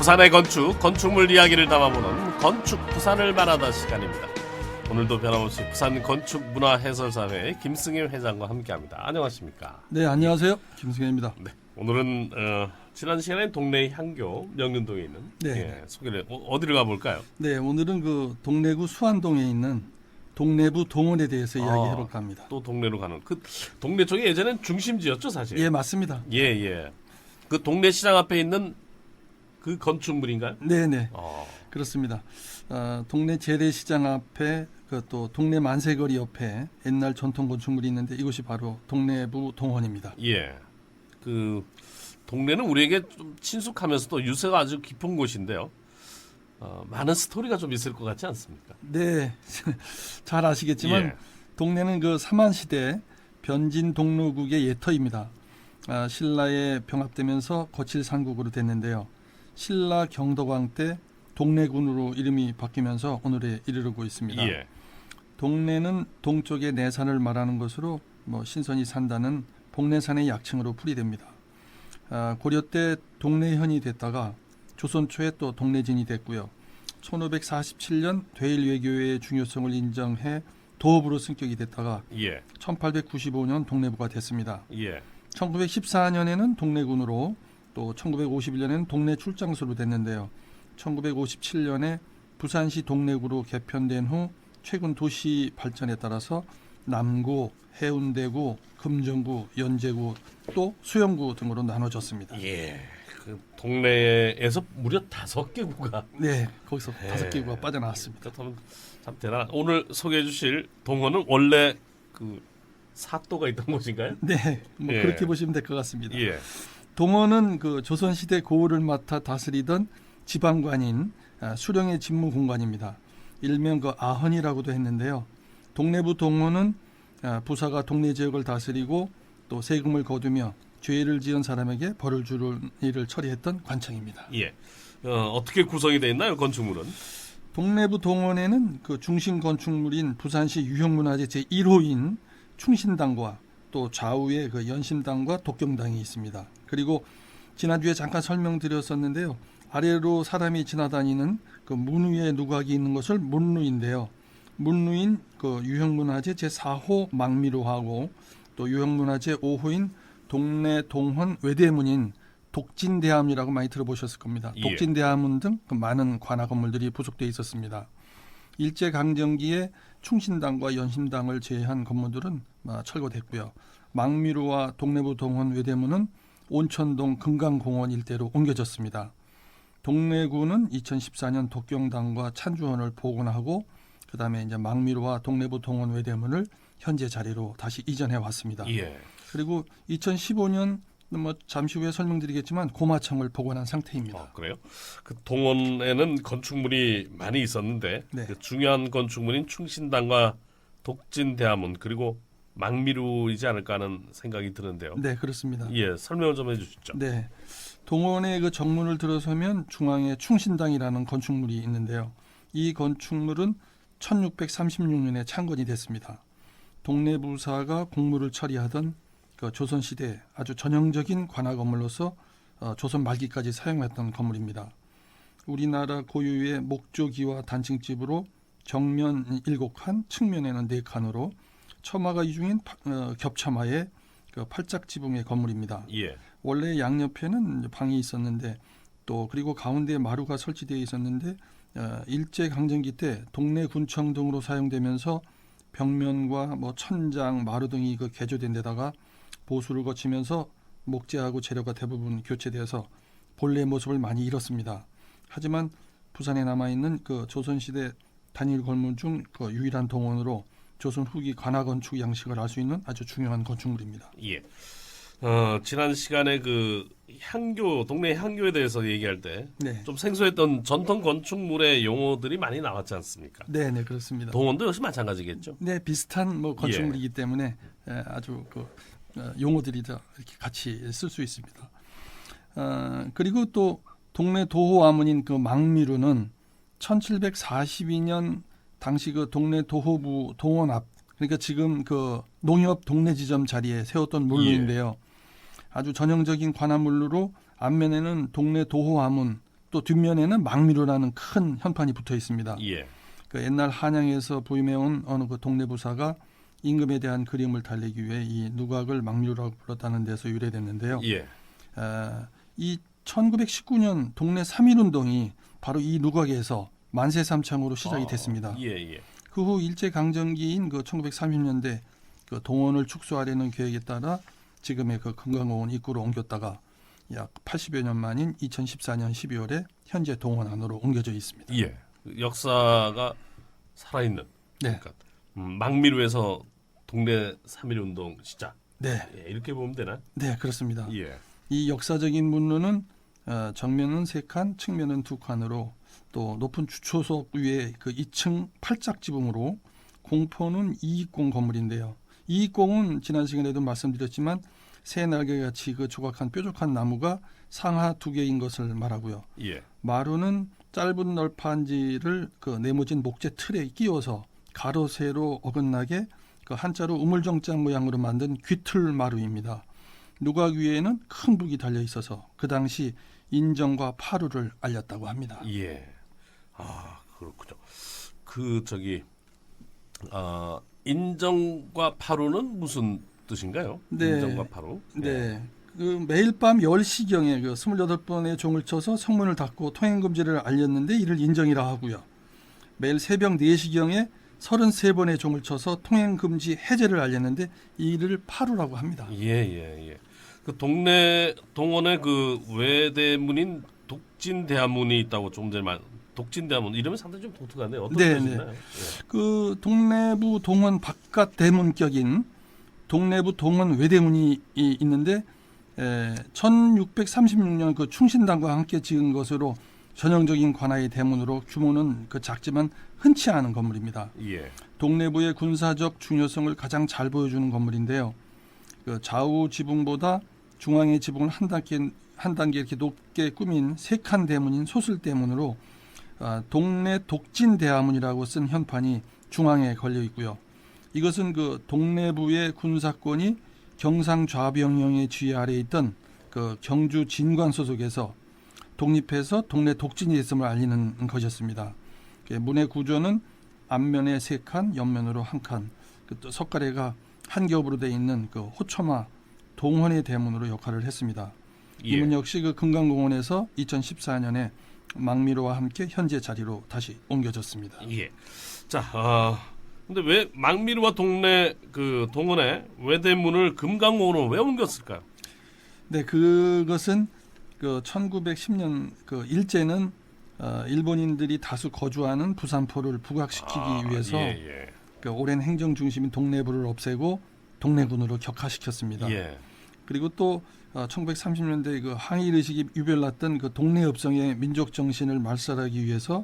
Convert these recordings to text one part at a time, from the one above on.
부산의 건축물 이야기를 담아보는 건축 부산을 말하다 시간입니다. 오늘도 변함없이 부산 건축문화해설사회 김승일 회장과 함께합니다. 안녕하십니까? 네, 안녕하세요. 김승일입니다. 네, 오늘은 지난 시간에 동네 향교 명륜동에 있는 네. 소개를 어디를 가볼까요? 네, 오늘은 그 동래구 수안동에 있는 동래부 동원에 대해서 이야기해볼까 합니다. 또 동네로 가는 그 동네 쪽이 예전엔 중심지였죠, 사실. 예, 맞습니다. 예. 그 동네 시장 앞에 있는 그 건축물인가요? 네, 그렇습니다. 동네 재래시장 앞에 그 또 동네 만세거리 옆에 옛날 전통 건축물이 있는데 이곳이 바로 동래부 동원입니다. 예. 그 동네는 우리에게 좀 친숙하면서도 유세가 아주 깊은 곳인데요. 많은 스토리가 좀 있을 것 같지 않습니까? 네, 잘 아시겠지만 예. 동네는 그 삼한시대 변진 동로국의 예터입니다. 신라에 병합되면서 거칠상국으로 됐는데요. 신라 경덕왕 때 동래군으로 이름이 바뀌면서 오늘에 이르르고 있습니다. 예. 동래는 동쪽의 내산을 말하는 것으로 신선이 산다는 복내산의 약칭으로 풀이됩니다. 고려 때 동래현이 됐다가 조선 초에 또 동래진이 됐고요. 1547년 대일외교의 중요성을 인정해 도읍으로 승격이 됐다가 예. 1895년 동래부가 됐습니다. 예. 1914년에는 동래군으로 또 1951년에는 동래 출장소로 됐는데요. 1957년에 부산시 동래구로 개편된 후 최근 도시 발전에 따라서 남구, 해운대구, 금정구, 연제구, 또 수영구 등으로 나눠졌습니다. 예. 그 동네에서 무려 5개구가 네, 거기서 5개구가 빠져나왔습니다. 그렇다면 참 대단. 오늘 소개해 주실 동원은 원래 그 사또가 있던 곳인가요? 네, 예. 그렇게 보시면 될 것 같습니다. 예. 동원은 그 조선시대 고을을 맡아 다스리던 지방관인 수령의 직무 공관입니다. 일명 그 아헌이라고도 했는데요. 동래부 동원은 부사가 동래 지역을 다스리고 또 세금을 거두며 죄를 지은 사람에게 벌을 주는 일을 처리했던 관청입니다. 예. 어떻게 구성이 되어 있나요, 건축물은? 동래부 동원에는 그 중심 건축물인 부산시 유형문화재 제1호인 충신당과 또 좌우에 그 연심당과 독경당이 있습니다. 그리고 지난주에 잠깐 설명드렸었는데요. 아래로 사람이 지나다니는 그 문 위에 누각이 있는 것을 문루인데요. 문루인 그 유형문화재 제4호 망미로하고 또 유형문화재 5호인 동래 동원 외대문인 독진대함이라고 많이 들어보셨을 겁니다. 예. 독진대함문 등 그 많은 관아 건물들이 부속되어 있었습니다. 일제강점기에 충신당과 연심당을 제외한 건물들은 철거됐고요. 망미로와 동래부 동원 외대문은 온천동 금강공원 일대로 옮겨졌습니다. 동래구는 2014년 독경당과 찬주원을 복원하고 그다음에 이제 망미로와 동래부 동원 외대문을 현재 자리로 다시 이전해 왔습니다. 예. 그리고 2015년 잠시 후에 설명드리겠지만 고마청을 복원한 상태입니다. 그래요? 그 동원에는 건축물이 많이 있었는데 네. 그 중요한 건축물인 충신당과 독진대함문 그리고 망미루이지 않을까 하는 생각이 드는데요. 네, 그렇습니다. 예, 설명을 좀 해주시죠. 네, 동원의 그 정문을 들어서면 중앙에 충신당이라는 건축물이 있는데요. 이 건축물은 1636년에 창건이 됐습니다. 동래부사가 공무를 처리하던 그 조선시대 아주 전형적인 관아 건물로서 조선 말기까지 사용했던 건물입니다. 우리나라 고유의 목조기와 단층집으로 정면 7칸, 측면에는 4칸으로 처마가 이중인 겹처마의 그 팔짝 지붕의 건물입니다. 예. 원래 양옆에는 방이 있었는데 또 그리고 가운데 마루가 설치되어 있었는데 일제 강점기 때 동래 군청 등으로 사용되면서 벽면과 천장, 마루 등이 그 개조된 데다가 보수를 거치면서 목재하고 재료가 대부분 교체돼서 본래의 모습을 많이 잃었습니다. 하지만 부산에 남아 있는 그 조선시대 단일 건물 중 그 유일한 동원으로 조선 후기 관아 건축 양식을 알 수 있는 아주 중요한 건축물입니다. 예. 지난 시간에 그 향교, 동네 향교에 대해서 얘기할 때 좀 네, 생소했던 전통 건축물의 용어들이 많이 나왔지 않습니까? 네, 그렇습니다. 동원도 역시 마찬가지겠죠. 네, 비슷한 건축물이기 때문에 아주 그 용어들이 다 이렇게 같이 쓸 수 있습니다. 그리고 또 동래 도호 아문인 그 망미루는 1742년 당시 그 동래 도호부 동원 앞, 그러니까 지금 그 농협 동래 지점 자리에 세웠던 물루인데요. 아주 전형적인 관아물루로 앞면에는 동래 도호 아문, 또 뒷면에는 망미로라는 큰 현판이 붙어 있습니다. 예. 그 옛날 한양에서 부임해온 어느 그 동네 부사가 임금에 대한 그림을 달래기 위해 이 누각을 망미로라고 불렀다는 데서 유래됐는데요. 예. 이 1919년 동네 3.1운동이 바로 이 누각에서 만세삼창으로 시작이 됐습니다. 예, 예. 그 후 일제강점기인 그 1930년대 그 동원을 축소하려는 계획에 따라 지금의 그 금강공원 입구로 옮겼다가 약 80여 년 만인 2014년 12월에 현재 동원 안으로 옮겨져 있습니다. 예. 역사가 살아있는. 네. 그러니까 망미로에서 동네 3.1운동 시작. 네, 예, 이렇게 보면 되나? 네 그렇습니다. 예. 이 역사적인 문루는 정면은 3칸, 측면은 2칸으로 또 높은 주초석 위에 그 2층 8짝 지붕으로 공포는 220 건물인데요. 220은 지난 시간에도 말씀드렸지만 새 날개같이 그 조각한 뾰족한 나무가 상하 2개인 것을 말하고요. 예. 마루는 짧은 널판지를 그 네모진 목재 틀에 끼워서 가로 세로 어긋나게 그 한자로 우물정자 모양으로 만든 귀틀 마루입니다. 누각 위에는 큰 북이 달려 있어서 그 당시 인정과 파루를 알렸다고 합니다. 예. 아, 그렇군요. 그 인정과 파루는 무슨 뜻인가요? 네. 인정과 파루. 네. 그 매일 밤 10시경에 그 28번의 종을 쳐서 성문을 닫고 통행 금지를 알렸는데 이를 인정이라 하고요. 매일 새벽 4시경에 33번의 종을 쳐서 통행 금지 해제를 알렸는데 이를 파루라고 합니다. 예, 예, 예. 그 동네 동원에 그 외대문인 독진대하문이 있다고 좀 전에 독진대하문 이름이 상당히 좀 독특한데요. 어떤 네, 뜻인가요? 네. 예. 그 동래부 동원 바깥 대문격인 동래부 동원 외대문이 있는데 1636년 그 충신당과 함께 지은 것으로 전형적인 관아의 대문으로 규모는 그 작지만 흔치 않은 건물입니다. 예. 동래부의 군사적 중요성을 가장 잘 보여주는 건물인데요. 그 좌우 지붕보다 중앙의 지붕을 한 단계 이렇게 높게 꾸민 3칸 대문인 소슬대문으로 동래 독진대하문이라고 쓴 현판이 중앙에 걸려 있고요. 이것은 그 동래부의 군사권이 경상좌병영의 지휘 아래에 있던 그 경주 진관 소속에서 독립해서 동래 독진이 있음을 알리는 것이었습니다. 문의 구조는 앞면에 3칸, 옆면으로 1칸, 또 석가래가 한 겹으로 되어 있는 그 호초마 동헌의 대문으로 역할을 했습니다. 예. 이 문 역시 그 금강공원에서 2014년에 망미로와 함께 현재 자리로 다시 옮겨졌습니다. 예. 자, 근데 왜 망미로와 동네 그 동원에 외대문을 금강공원으로 왜 옮겼을까요? 네, 그것은 그 1910년 그 일제는 일본인들이 다수 거주하는 부산포를 부각시키기 위해서 예, 예. 그 오랜 행정 중심인 동래부를 없애고 동래군으로 격화시켰습니다. 예. 그리고 또 1930년대 그 항일 의식이 유별났던 그 동네 읍성의 민족 정신을 말살하기 위해서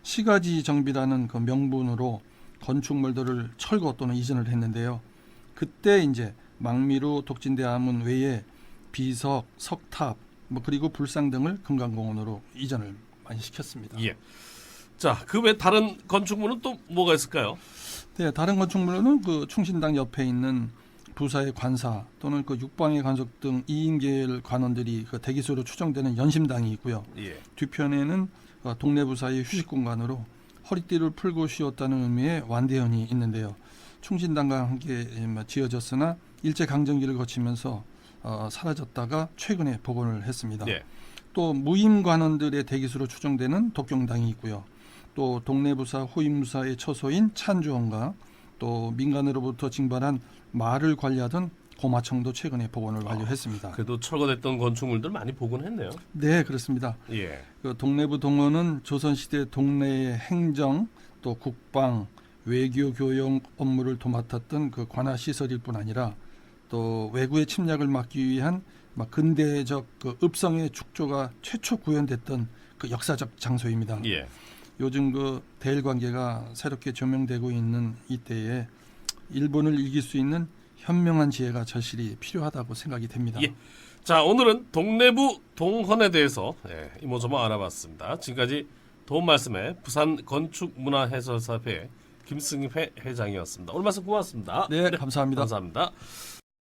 시가지 정비라는 그 명분으로 건축물들을 철거 또는 이전을 했는데요. 그때 이제 망미로 독진대하문 외에 비석, 석탑, 그리고 불상 등을 금강공원으로 이전을 많이 시켰습니다. 예. 자, 그 외 다른 건축물은 또 뭐가 있을까요? 네, 다른 건축물로는 그 충신당 옆에 있는 부사의 관사 또는 그 육방의 관속 등 2인계열 관원들이 그 대기소로 추정되는 연심당이 있고요. 예. 뒤편에는 동네 부사의 휴식 공간으로 허리띠를 풀고 쉬었다는 의미의 완대현이 있는데요. 충신당과 함께 지어졌으나 일제 강점기를 거치면서 사라졌다가 최근에 복원을 했습니다. 예. 또 무임 관원들의 대기수로 추정되는 독경당이 있고요. 또 동네부사 호임무사의 처소인 찬주원과 또 민간으로부터 징발한 말을 관리하던 고마청도 최근에 복원을 완료했습니다. 그래도 철거됐던 건축물들 많이 복원했네요. 네, 그렇습니다. 예. 그 동래부 동원은 조선시대 동래의 행정, 또 국방, 외교 교역 업무를 도맡았던 그 관할 시설일 뿐 아니라 또 외구의 침략을 막기 위한 근대적 그 읍성의 축조가 최초 구현됐던 그 역사적 장소입니다. 예. 요즘 그 대일 관계가 새롭게 조명되고 있는 이때에 일본을 이길 수 있는 현명한 지혜가 절실히 필요하다고 생각이 됩니다. 예. 자, 오늘은 동래부 동헌에 대해서 이모저모 알아봤습니다. 지금까지 도움 말씀에 부산 건축문화해설사회 김승회 회장이었습니다. 오늘 말씀 고맙습니다. 네, 감사합니다. 감사합니다.